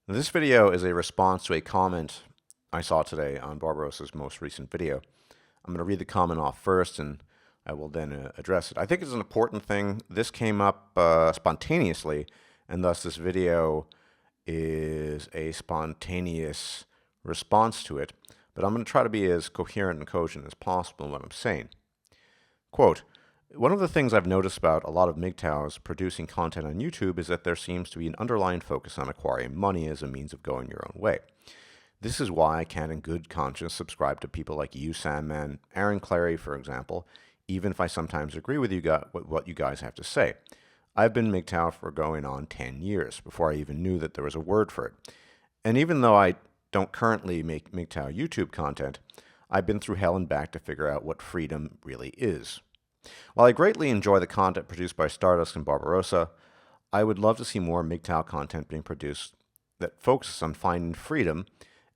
This video is a response to a comment I saw today on Barbarossa's most recent video. I'm going to read the comment off first and I will then address it. I think it's an important thing. This came up spontaneously, and thus this video is a spontaneous response to it. But I'm going to try to be as coherent and cogent as possible in what I'm saying. Quote, one of the things I've noticed about a lot of MGTOWs producing content on YouTube is that there seems to be an underlying focus on acquiring money as a means of going your own way. This is why I can't in good conscience subscribe to people like you, Sandman, Aaron Clary, for example, even if I sometimes agree with you what you guys have to say. I've been MGTOW for going on 10 years, before I even knew that there was a word for it. And even though I don't currently make MGTOW YouTube content, I've been through hell and back to figure out what freedom really is. While I greatly enjoy the content produced by Stardust and Barbarossa, I would love to see more MGTOW content being produced that focuses on finding freedom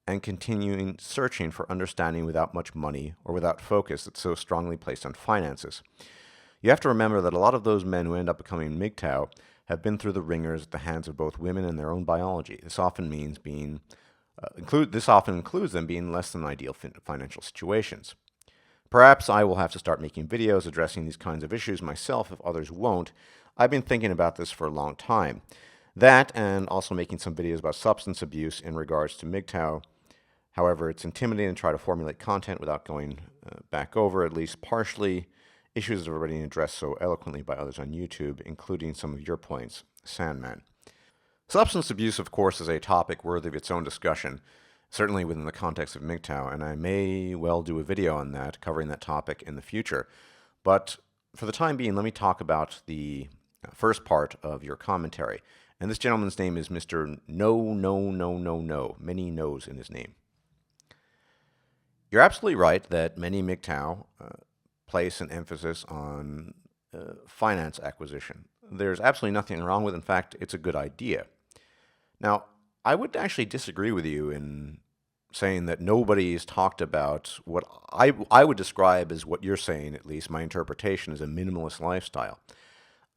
and continuing searching for understanding without much money or without focus that's so strongly placed on finances. You have to remember that a lot of those men who end up becoming MGTOW have been through the ringers at the hands of both women and their own biology. This often means this often includes them being in less than ideal financial situations. Perhaps I will have to start making videos addressing these kinds of issues myself if others won't. I've been thinking about this for a long time. That, and also making some videos about substance abuse in regards to MGTOW. However, it's intimidating to try to formulate content without going back over, at least partially, issues that have already been addressed so eloquently by others on YouTube, including some of your points, Sandman. Substance abuse, of course, is a topic worthy of its own discussion, certainly within the context of MGTOW, and I may well do a video on that, covering that topic in the future. But for the time being, let me talk about the first part of your commentary. And this gentleman's name is Mr.NoNoNoNo, many no's in his name. You're absolutely right that many MGTOW place an emphasis on finance acquisition. There's absolutely nothing wrong with it. In fact, it's a good idea. Now, I would actually disagree with you in saying that nobody's talked about what I would describe as what you're saying, at least my interpretation, is a minimalist lifestyle.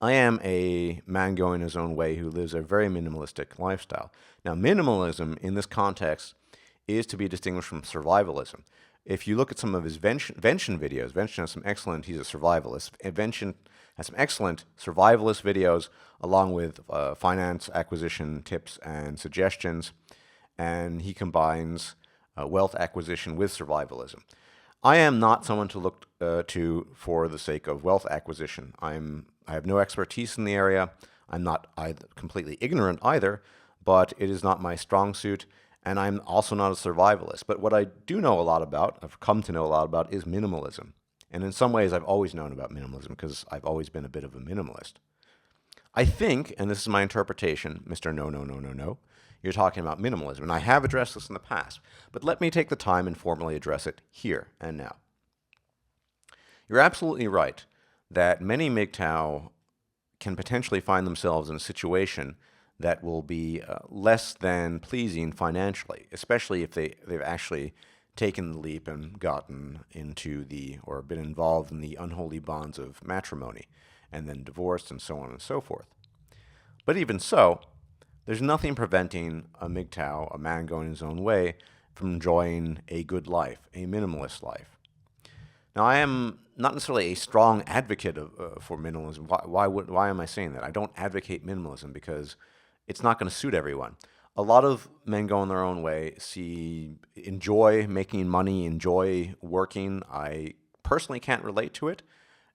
I am a man going his own way who lives a very minimalistic lifestyle. Now, minimalism in this context is to be distinguished from survivalism. If you look at some of his Vention videos, Vention has some excellent, he's a survivalist, Vention has some excellent survivalist videos along with finance acquisition tips and suggestions, and he combines wealth acquisition with survivalism. I am not someone to look to for the sake of wealth acquisition. I have no expertise in the area. I'm not completely ignorant either, but it is not my strong suit. And I'm also not a survivalist. But what I do know a lot about, I've come to know a lot about, is minimalism. And in some ways, I've always known about minimalism because I've always been a bit of a minimalist. I think, and this is my interpretation, Mr.NoNoNoNo, you're talking about minimalism. And I have addressed this in the past. But let me take the time and formally address it here and now. You're absolutely right that many MGTOW can potentially find themselves in a situation that will be less than pleasing financially, especially if they've actually taken the leap and gotten into or been involved in the unholy bonds of matrimony and then divorced and so on and so forth. But even so, there's nothing preventing a MGTOW, a man going his own way, from enjoying a good life, a minimalist life. Now, I am not necessarily a strong advocate for minimalism. Why am I saying that? I don't advocate minimalism because it's not going to suit everyone. A lot of men going their own way enjoy making money, enjoy working. I personally can't relate to it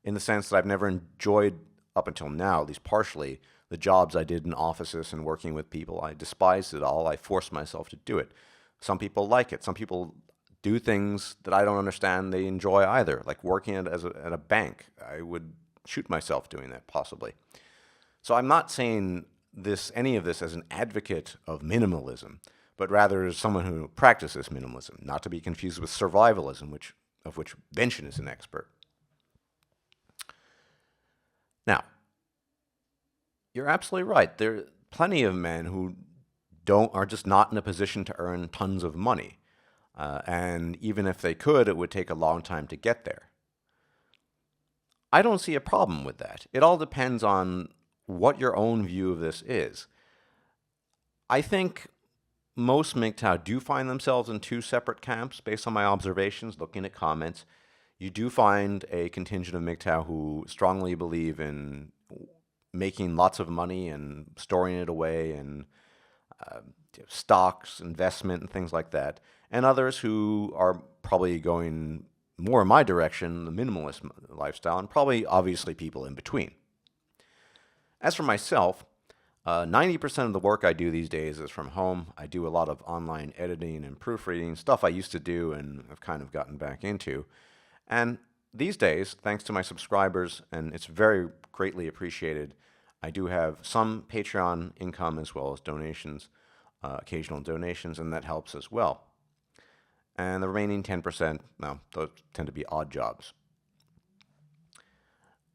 in the sense that I've never enjoyed, up until now, at least partially, the jobs I did in offices and working with people. I despised it all. I forced myself to do it. Some people like it. Some people do things that I don't understand they enjoy either, like working at a bank. I would shoot myself doing that, possibly. So I'm not saying any of this as an advocate of minimalism, but rather as someone who practices minimalism, not to be confused with survivalism, of which Vention is an expert. Now, you're absolutely right. There are plenty of men who are just not in a position to earn tons of money. And even if they could, it would take a long time to get there. I don't see a problem with that. It all depends on what your own view of this is. I think most MGTOW do find themselves in two separate camps based on my observations, looking at comments. You do find a contingent of MGTOW who strongly believe in making lots of money and storing it away and stocks, investment, and things like that. And others who are probably going more in my direction, the minimalist lifestyle, and probably obviously people in between. As for myself, 90% of the work I do these days is from home. I do a lot of online editing and proofreading, stuff I used to do and I've kind of gotten back into. And these days, thanks to my subscribers, and it's very greatly appreciated, I do have some Patreon income as well as donations, occasional donations, and that helps as well. And the remaining 10%, no, those tend to be odd jobs.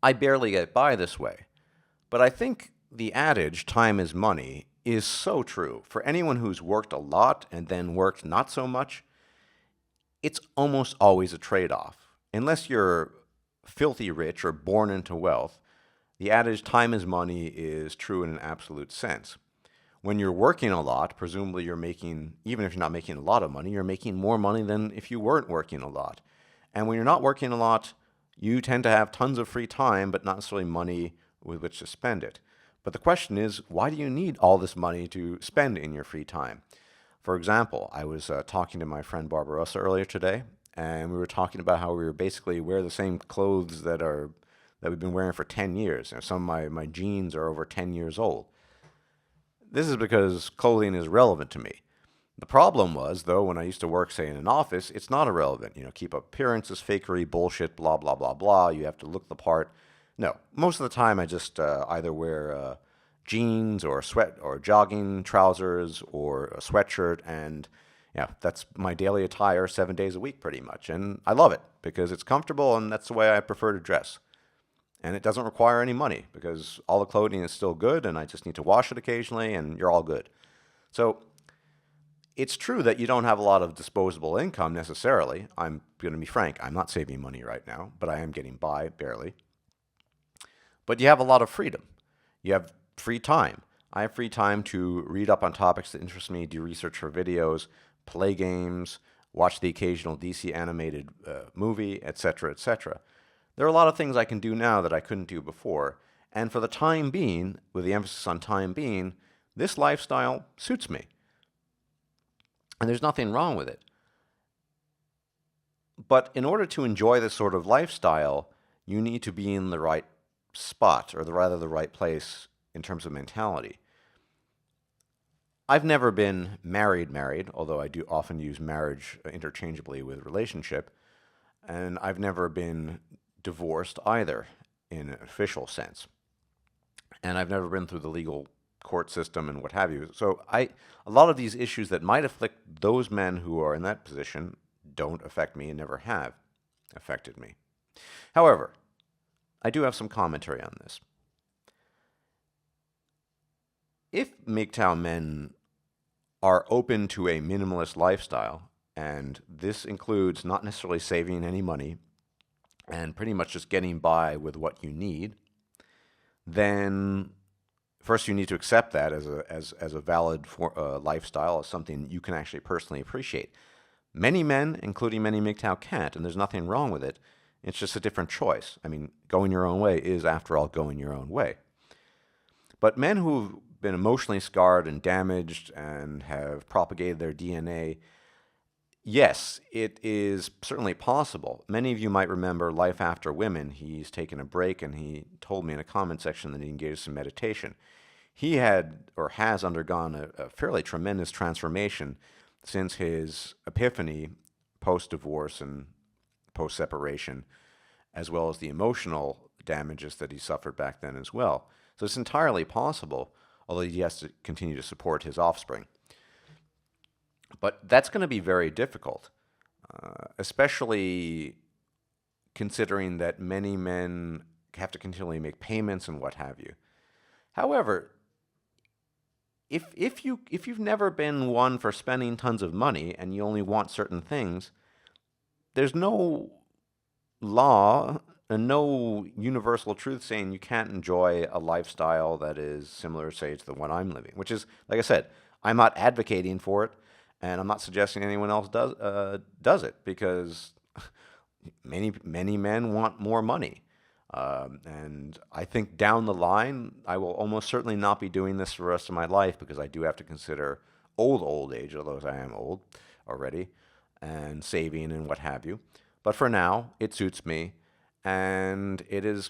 I barely get by this way, but I think the adage, time is money, is so true. For anyone who's worked a lot and then worked not so much, it's almost always a trade-off. Unless you're filthy rich or born into wealth, the adage, time is money, is true in an absolute sense. When you're working a lot, presumably you're making, even if you're not making a lot of money, you're making more money than if you weren't working a lot. And when you're not working a lot, you tend to have tons of free time, but not necessarily money with which to spend it. But the question is, why do you need all this money to spend in your free time? For example, I was talking to my friend Barbarossa earlier today, and we were talking about how we were basically wear the same clothes that we've been wearing for 10 years. Some of my jeans are over 10 years old. This is because clothing is relevant to me. The problem was, though, when I used to work, say, in an office, it's not irrelevant. Keep appearances, fakery, bullshit, blah, blah, blah, blah. You have to look the part. No, most of the time I just either wear jeans or sweat or jogging trousers or a sweatshirt, and that's my daily attire 7 days a week pretty much. And I love it because it's comfortable and that's the way I prefer to dress. And it doesn't require any money because all the clothing is still good and I just need to wash it occasionally and you're all good. So it's true that you don't have a lot of disposable income necessarily. I'm going to be frank, I'm not saving money right now, but I am getting by barely. But you have a lot of freedom. You have free time. I have free time to read up on topics that interest me, do research for videos, play games, watch the occasional DC animated movie, etc., etc. There are a lot of things I can do now that I couldn't do before. And for the time being, with the emphasis on time being, this lifestyle suits me. And there's nothing wrong with it. But in order to enjoy this sort of lifestyle, you need to be in the right spot, or rather the right place in terms of mentality. I've never been married, although I do often use marriage interchangeably with relationship, and I've never been divorced either in an official sense. And I've never been through the legal court system and what have you. So a lot of these issues that might afflict those men who are in that position don't affect me and never have affected me. However, I do have some commentary on this. If MGTOW men are open to a minimalist lifestyle, and this includes not necessarily saving any money and pretty much just getting by with what you need, then first you need to accept that as a valid lifestyle, as something you can actually personally appreciate. Many men, including many MGTOW, can't, and there's nothing wrong with it. It's just a different choice. I mean, going your own way is, after all, going your own way. But men who've been emotionally scarred and damaged and have propagated their DNA, yes, it is certainly possible. Many of you might remember Life After Women. He's taken a break, and he told me in a comment section that he engaged in meditation. He had, or has undergone, a fairly tremendous transformation since his epiphany post-divorce and post-separation, as well as the emotional damages that he suffered back then as well. So it's entirely possible, although he has to continue to support his offspring. But that's going to be very difficult, especially considering that many men have to continually make payments and what have you. However, if you've never been one for spending tons of money and you only want certain things, there's no law and no universal truth saying you can't enjoy a lifestyle that is similar, say, to the one I'm living, which is, like I said, I'm not advocating for it, and I'm not suggesting anyone else does it, because many men want more money. And I think down the line, I will almost certainly not be doing this for the rest of my life, because I do have to consider old age, although I am old already, and saving and what have you. But for now, it suits me, and it has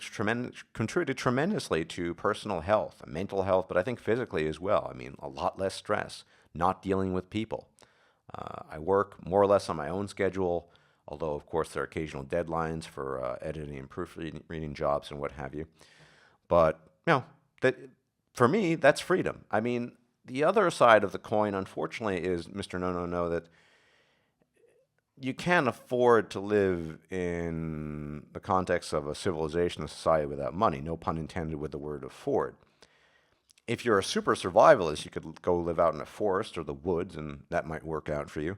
contributed tremendously to personal health, mental health, but I think physically as well. I mean, a lot less stress, not dealing with people. I work more or less on my own schedule, although, of course, there are occasional deadlines for editing and proofreading jobs and what have you. But, that, for me, that's freedom. I mean, the other side of the coin, unfortunately, is Mr. No No No, that you can't afford to live in the context of a civilization, a society without money. No pun intended with the word afford. If you're a super survivalist, you could go live out in a forest or the woods, and that might work out for you.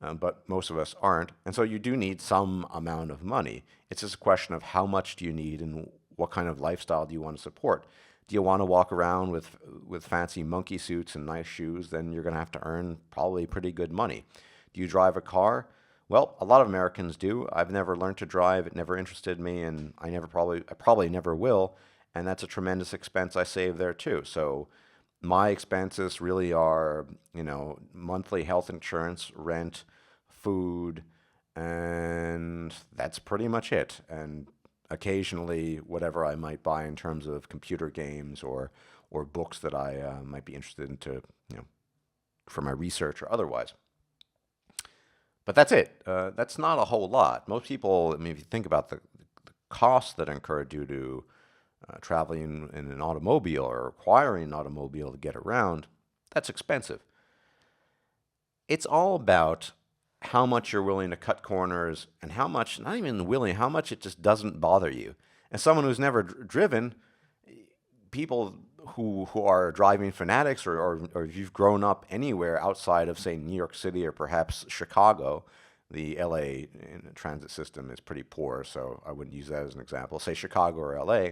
But most of us aren't. And so you do need some amount of money. It's just a question of how much do you need and what kind of lifestyle do you want to support. Do you want to walk around with fancy monkey suits and nice shoes? Then you're going to have to earn probably pretty good money. Do you drive a car? Well, a lot of Americans do. I've never learned to drive. It never interested me, and I probably never will. And that's a tremendous expense I save there too. So my expenses really are, monthly health insurance, rent, food, and that's pretty much it. And occasionally whatever I might buy in terms of computer games or books that I might be interested in for my research or otherwise. But that's it. That's not a whole lot. Most people, I mean, if you think about the costs that incur due to traveling in an automobile or acquiring an automobile to get around, that's expensive. It's all about how much you're willing to cut corners and how much, not even willing, how much it just doesn't bother you. As someone who's never driven, people who are driving fanatics, or if you've grown up anywhere outside of, say, New York City or perhaps Chicago, the LA transit system is pretty poor, so I wouldn't use that as an example. Say Chicago or LA,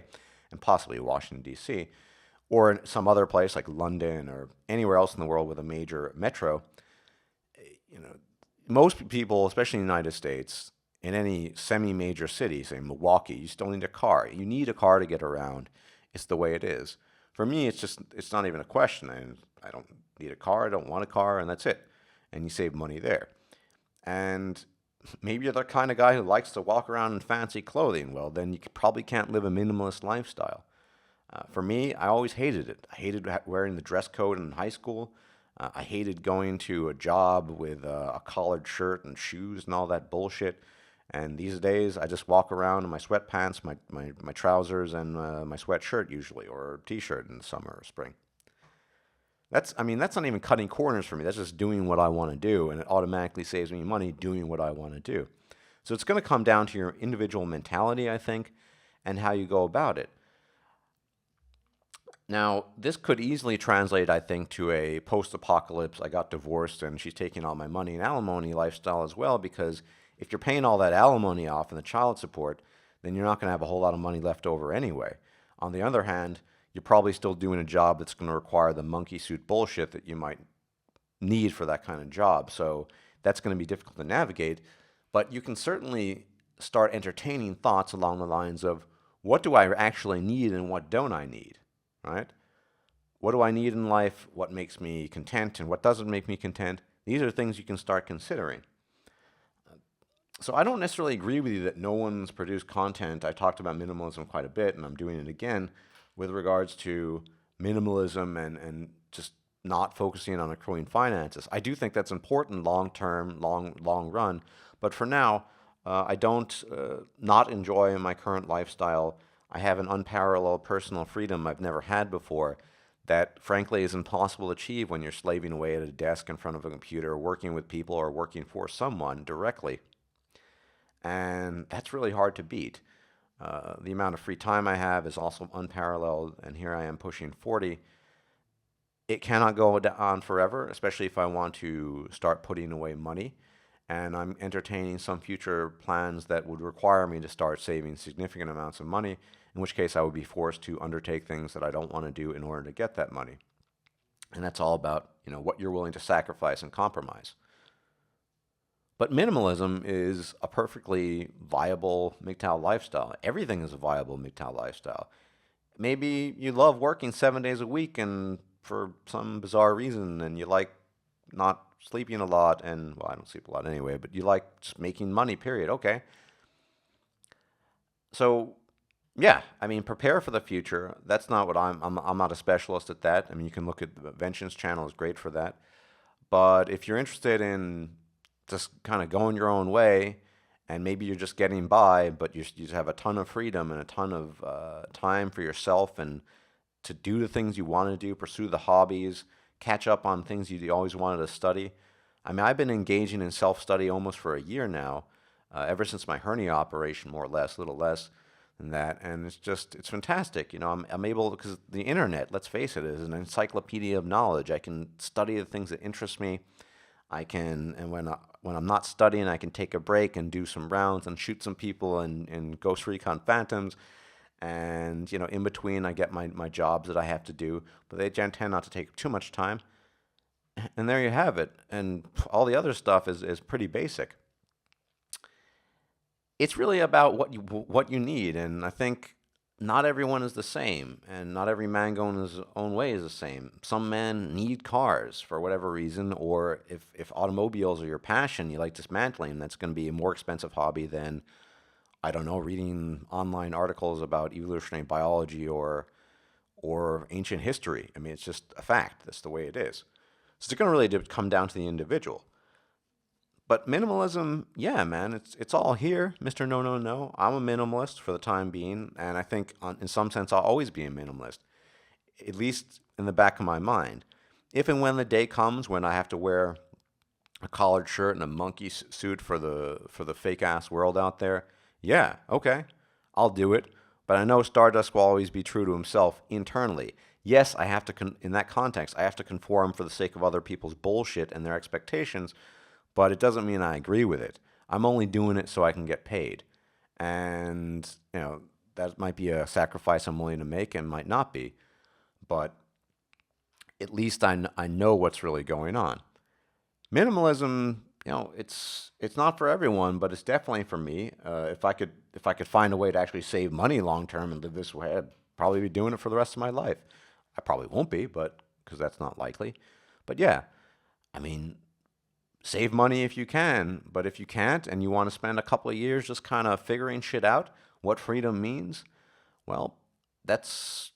and possibly Washington, D.C., or in some other place like London or anywhere else in the world with a major metro. Most people, especially in the United States, in any semi-major city, say Milwaukee, you still need a car. You need a car to get around. It's the way it is. For me, it's not even a question. I don't need a car, I don't want a car, and that's it. And you save money there. And maybe you're the kind of guy who likes to walk around in fancy clothing. Well, then you probably can't live a minimalist lifestyle. For me, I always hated it. I hated wearing the dress code in high school. I hated going to a job with a collared shirt and shoes and all that bullshit. And these days, I just walk around in my sweatpants, my trousers, and my sweatshirt usually, or t-shirt in the summer or spring. That's not even cutting corners for me. That's just doing what I want to do, and it automatically saves me money doing what I want to do. So it's going to come down to your individual mentality, I think, and how you go about it. Now, this could easily translate, I think, to a post-apocalypse, I got divorced and she's taking all my money and alimony lifestyle as well, because if you're paying all that alimony off and the child support, then you're not going to have a whole lot of money left over anyway. On the other hand, you're probably still doing a job that's going to require the monkey suit bullshit that you might need for that kind of job. So that's going to be difficult to navigate. But you can certainly start entertaining thoughts along the lines of, what do I actually need and what don't I need? Right? What do I need in life? What makes me content and what doesn't make me content? These are things you can start considering. So I don't necessarily agree with you that no one's produced content. I talked about minimalism quite a bit, and I'm doing it again with regards to minimalism and just not focusing on accruing finances. I do think that's important long-term, long run, but for now, I don't not enjoy my current lifestyle. I have an unparalleled personal freedom I've never had before that, frankly, is impossible to achieve when you're slaving away at a desk in front of a computer, working with people or working for someone directly. And that's really hard to beat. The amount of free time I have is also unparalleled, and here I am pushing 40. It cannot go on forever, especially if I want to start putting away money. And I'm entertaining some future plans that would require me to start saving significant amounts of money, in which case I would be forced to undertake things that I don't want to do in order to get that money. And that's all about, what you're willing to sacrifice and compromise. But minimalism is a perfectly viable MGTOW lifestyle. Everything is a viable MGTOW lifestyle. Maybe you love working 7 days a week and for some bizarre reason, and you like not sleeping a lot, and well, I don't sleep a lot anyway, but you like just making money, period. Okay. So, yeah, I mean, prepare for the future. That's not what I'm not a specialist at that. I mean, you can look at the Vengeance channel is great for that. But if you're interested in just kind of going your own way, and maybe you're just getting by, but you just have a ton of freedom and a ton of time for yourself and to do the things you want to do, pursue the hobbies, catch up on things you always wanted to study. I mean, I've been engaging in self-study almost for a year now, ever since my hernia operation, more or less, a little less than that, and it's fantastic. I'm able, because the internet, let's face it, is an encyclopedia of knowledge. I can study the things that interest me. I can, and when I'm not studying, I can take a break and do some rounds and shoot some people in Ghost Recon Phantoms. And, in between, I get my jobs that I have to do, but they tend not to take too much time. And there you have it. And all the other stuff is pretty basic. It's really about what you need, and I think not everyone is the same, and not every man going his own way is the same. Some men need cars for whatever reason, or if automobiles are your passion, you like dismantling, that's going to be a more expensive hobby than, I don't know, reading online articles about evolutionary biology or ancient history. I mean, it's just a fact. That's the way it is. So it's going to really come down to the individual. But minimalism, yeah, man, it's all here, Mr. No No No. I'm a minimalist for the time being, and I think in some sense I'll always be a minimalist, at least in the back of my mind. If and when the day comes when I have to wear a collared shirt and a monkey suit for the fake ass world out there, yeah, okay, I'll do it. But I know Stardust will always be true to himself internally. Yes, I have to in that context, I have to conform for the sake of other people's bullshit and their expectations, but it doesn't mean I agree with it. I'm only doing it so I can get paid. And, that might be a sacrifice I'm willing to make and might not be. But at least I know what's really going on. Minimalism, it's not for everyone, but it's definitely for me. If I could find a way to actually save money long term and live this way, I'd probably be doing it for the rest of my life. I probably won't be, but because that's not likely. But yeah, I mean, save money if you can, but if you can't and you want to spend a couple of years just kind of figuring shit out, what freedom means, well, that's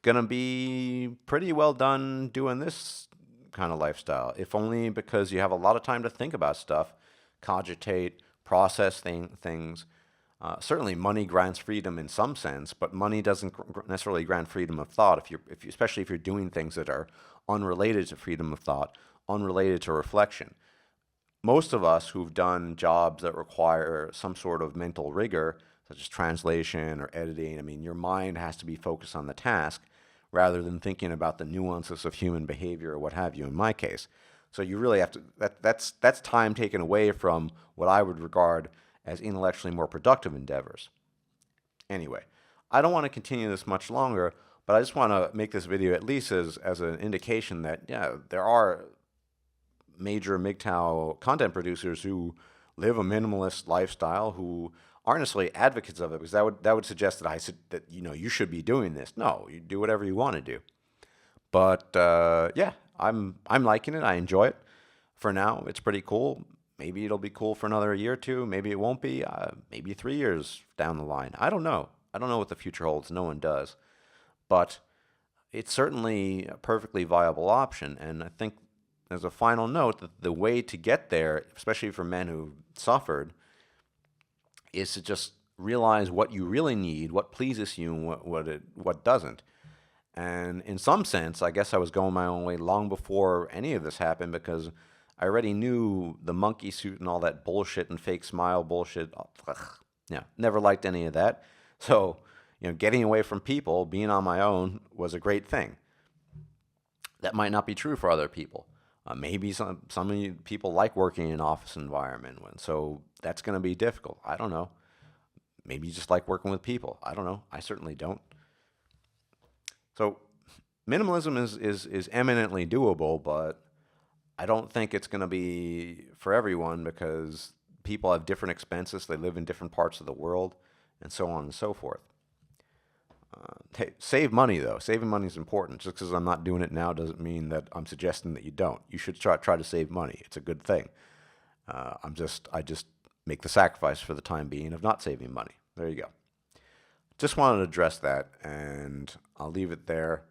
going to be pretty well done doing this kind of lifestyle, if only because you have a lot of time to think about stuff, cogitate, process things. Certainly, money grants freedom in some sense, but money doesn't necessarily grant freedom of thought. Especially if you're doing things that are unrelated to freedom of thought, unrelated to reflection. Most of us who've done jobs that require some sort of mental rigor, such as translation or editing, I mean, your mind has to be focused on the task rather than thinking about the nuances of human behavior or what have you, in my case. So you really have to, that's time taken away from what I would regard as intellectually more productive endeavors. Anyway, I don't want to continue this much longer, but I just want to make this video at least as an indication that, yeah, there are major MGTOW content producers who live a minimalist lifestyle who aren't necessarily advocates of it, because that would suggest that you should be doing this. No, you do whatever you want to do. But yeah, I'm liking it. I enjoy it. For now, it's pretty cool. Maybe it'll be cool for another year or two. Maybe it won't be. Maybe 3 years down the line. I don't know. I don't know what the future holds. No one does. But it's certainly a perfectly viable option. And I think, as a final note, that the way to get there, especially for men who suffered, is to just realize what you really need, what pleases you, and what doesn't. And in some sense, I guess I was going my own way long before any of this happened, because I already knew the monkey suit and all that bullshit and fake smile bullshit. Ugh, yeah, never liked any of that. So, getting away from people, being on my own, was a great thing. That might not be true for other people. Maybe some of you people like working in an office environment, so that's going to be difficult. I don't know. Maybe you just like working with people. I don't know. I certainly don't. So minimalism is eminently doable, but I don't think it's going to be for everyone because people have different expenses. They live in different parts of the world, and so on and so forth. Hey, save money though. Saving money is important. Just because I'm not doing it now doesn't mean that I'm suggesting that you don't. You should try to save money. It's a good thing. I just make the sacrifice for the time being of not saving money. There you go. Just wanted to address that, and I'll leave it there.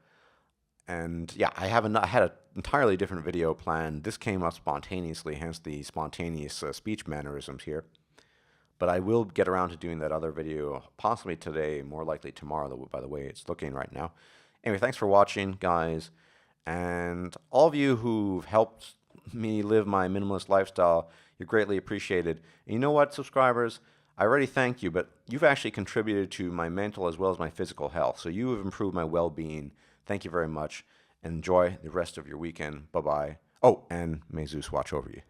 And yeah, I had an entirely different video planned. This came up spontaneously, hence the spontaneous speech mannerisms here. But I will get around to doing that other video, possibly today, more likely tomorrow, by the way it's looking right now. Anyway, thanks for watching, guys. And all of you who've helped me live my minimalist lifestyle, you're greatly appreciated. And you know what, subscribers? I already thank you, but you've actually contributed to my mental as well as my physical health. So you have improved my well-being. Thank you very much. Enjoy the rest of your weekend. Bye-bye. Oh, and may Zeus watch over you.